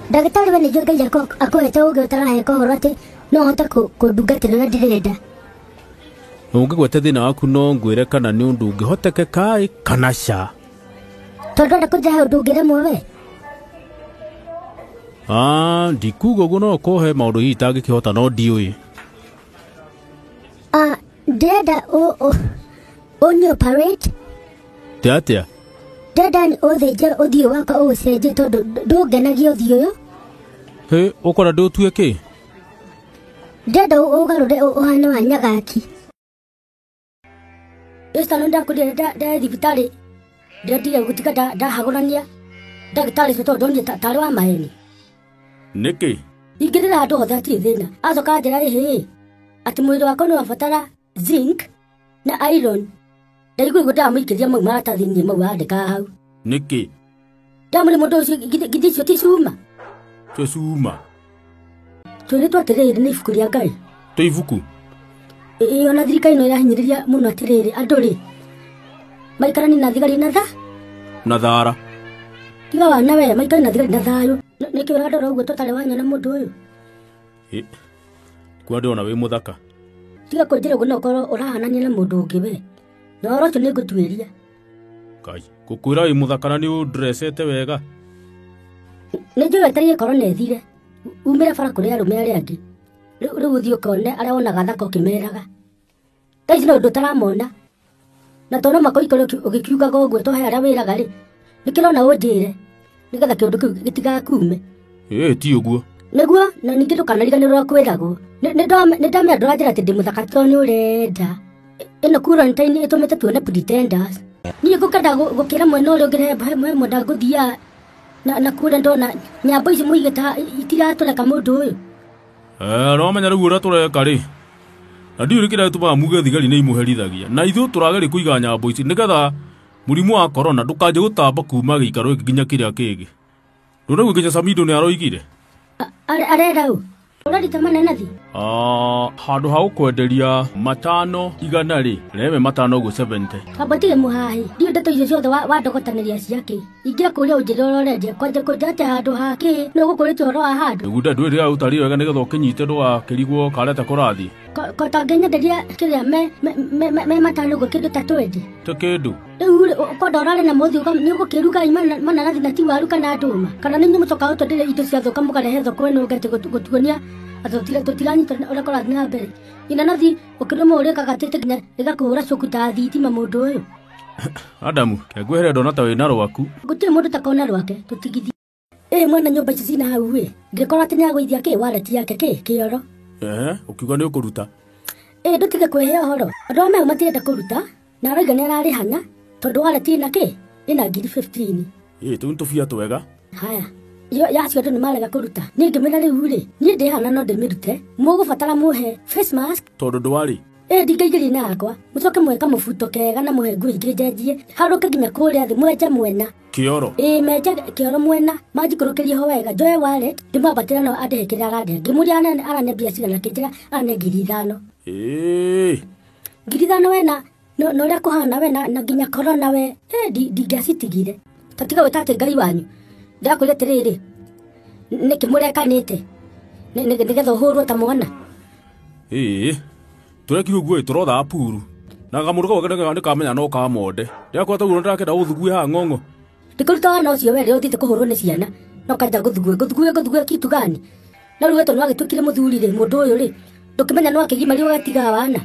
Ndagĩtarĩ we nĩngĩ Ngai akũhete ũgĩ ũtarahe ũhoro atĩ no hote kũndungatĩra ũrĩa ndĩrenda. Ũngĩgwete thĩna waku no ngwĩre kana nĩ ũndũ ũngĩhotekeka kana ca. Tondũ ndenda kũnjahe ũndũ ũngĩremwo we. Ndikuga ũguo no kũhe maũndũ hihi itangĩkĩhota no ndiũĩ. Ndĩrenda ũnyoperate. Atĩa? Ndĩrenda ũthĩnje ũthiũ wakwa ũũcenjie tondũ ndũngenagia ũthiũ ũyũ. Ũkwenda ndĩũtue kĩ? Ndĩrenda ũgarũre ũhane wa nyagaki. Ĩcitano ndakũrire ndĩ thibitarĩ ndĩretiga gũtiga ndahagũrania ndagĩtarĩ ũcio tondũ ndonire tarĩ wa maheni. Nĩkĩ? Ingĩrĩra handũ hothe hatirĩ thĩna. Acoka njĩra atĩ mwĩrĩ wakwa nĩwabatara zinc na iron. Ndaigua ndamũikĩria mau maratathi-inĩ mau andĩkaga hau. Nĩkĩ? Ndamũrĩ mũndũ ũcio githĩ icio ti cuma? Cuma? Twĩrĩ twatĩrĩrĩ nĩ ibuku rĩa Ngai. Ibuku? Ona thirikari ĩno ĩrahinyĩrĩria mũno atĩrĩrĩ andũ-rĩ maikarani na thigari na thara. Tiga wana we maikari na thigari na thayũ. Nĩkĩ ũrandora ũguo tũtarĩ wanyona mũndũ ũyũ? Kwa ndĩrona wĩ mũthaka. Tiga kũnjĩra ũguo no ũkorwo ũrahanania na mũndũ ũngĩ we. Na ũhoro ũcio nĩngũtuĩria. Ngai, ngũkwĩra wĩ mũthaka na nĩ ũndrecete wega. Nĩnjũĩ etereire korona ĩthire. Umĩre bara kũrĩ arũme arĩa angĩ. Rĩu ũthiĩ ũkone arĩa wonaga thaka ũkĩmeraga. Thaa ici no ũndũ ũtaramona. Na tondũ makoikore ũgĩkiugaga ũguo tũhe arĩa wĩraga-rĩ. Nĩkĩrona ũnjĩre nĩgetha kĩũndũ kĩu gĩtigakuume. Ti ũguo. Nĩguo na ningĩ ndũkanariganĩrwo kwĩragwo. Nĩndamenya ndũranjĩra atĩ ndĩ mũthaka tondũ nĩũrenda. Ĩno quarantine ĩtũmĩte tuone pretenders. Niĩ ngũkenda gũkĩra mwena ũrĩa ũngĩ mwenda ngũthiaga na kũrĩa ndona nyambo ici mũigĩta itiratũreka mũndũ ũyũ. Ũramenya rĩu ũrĩa tũreka-rĩ, na ndiũĩ kĩrĩa gĩtũmaga muge thigari nĩ imũherithagia. Na ithuĩ tũrageria kũiga nyambo ici nĩgetha mũrimũ wa korona ndũkanjie gũtamba kuma gĩikaro gĩkĩ nginya kĩrĩa kĩngĩ. Ndũnaigua nginya Samido nĩaroigire. Arera ũ? Ũrarita mananathi? Handũ ha gũkwenderia 500-rĩ, reme 5 ũguo 70. Kabatire mũhahi. Ndiũ ndeto icio ciothe wandogotanĩria ciake. Ingĩakũria ũnjĩre ũrorendia kwanja kũnjate handũ hake nĩ ũgũkũrĩte ũhoro wa handũ. Nĩguo ndũĩrĩga ũtari wega nĩgetha ũkĩnyite ndũgakĩrigwo karete kũrathiĩ. Kotangĩnyenderia kĩrĩa me 5 ũguo kĩndũ ta 20. Tĩ kĩndũ. Rĩu ũkonda ũrare na mũthĩ nĩ ũgũkĩruga mananathi na ti waru kana ndũma. Kana nĩ mũcoka ũtwenderia indo ciathũka mũkarehe thoko ĩno ũgate gũtuonia tũtiranyita ũrĩa kũrathiĩ na mbere. Inanathi ũkĩrũma ũrĩa kagatĩte nginya rĩgakũhũra coku ta thitima mũndũ ũyũ. Adamu, kĩngwehere ndona ta wĩna rwaku. Gũtirĩ mũndũ takona rwake tũtigithie. Mwena nyũmba ici cina hau we. Ngĩkora atĩ nĩagũithia kĩ wallet yake kĩoro. Ũkiuga nĩ ũkũruta. Ndũtige kwĩhe ũhoro. Andũ amwe matirenda kũruta na arauga nĩararĩhana tondũ wallet ĩna ĩna ngiri 15. Tũu nĩ tũbia twega. Haya. Yacio andũ nĩmarega kũruta. Niĩ ngĩmena rĩu-rĩ, niĩ ndĩhana no ndĩmĩrute. Mũgũbatara muhe face mask. Tondũ ndwarĩ. Ndingaigĩria na yakwa. Mũcoke muhe kamũbuto kega na muhe nguo ingĩ njenjie. Harũke nginya kũrĩa thĩ mwenje mwena. Kĩoro. Menje kĩoro mwena. Manjikũrũkĩrie ho wega. Njoe wallet. Ndĩmwambatĩra no andĩhe kĩrĩa arandĩha. Ngĩmũria arane mbia cigana kĩnjĩra arane 5,000. 5,000 we na ũrĩa kũhana we na nginya korona we. Ndingĩacitigire. Tatiga gwĩta atĩ Ngai wanyu. Ndakwĩra atĩrĩrĩ. Nĩkĩ mũrekanĩte. Nĩgetha ũhũrwo ta mwana. Tũrekire ũguo tũrotha puru. Na kamũndũ kau nĩkamenya no kamonde. Ndakora taguo ndakenda gũthugue haha ng'ong'o. Ndikũrutaga no cio we rĩo ũthiĩte kũhũrwo nĩ ciana. No kanja gũthugue kitu gani. Na rĩu we tondũ wagĩtuĩkire mũthuri-rĩ mũndũ ũyũ-rĩ ndũkĩmenya no akĩgimario ũgatiga wana.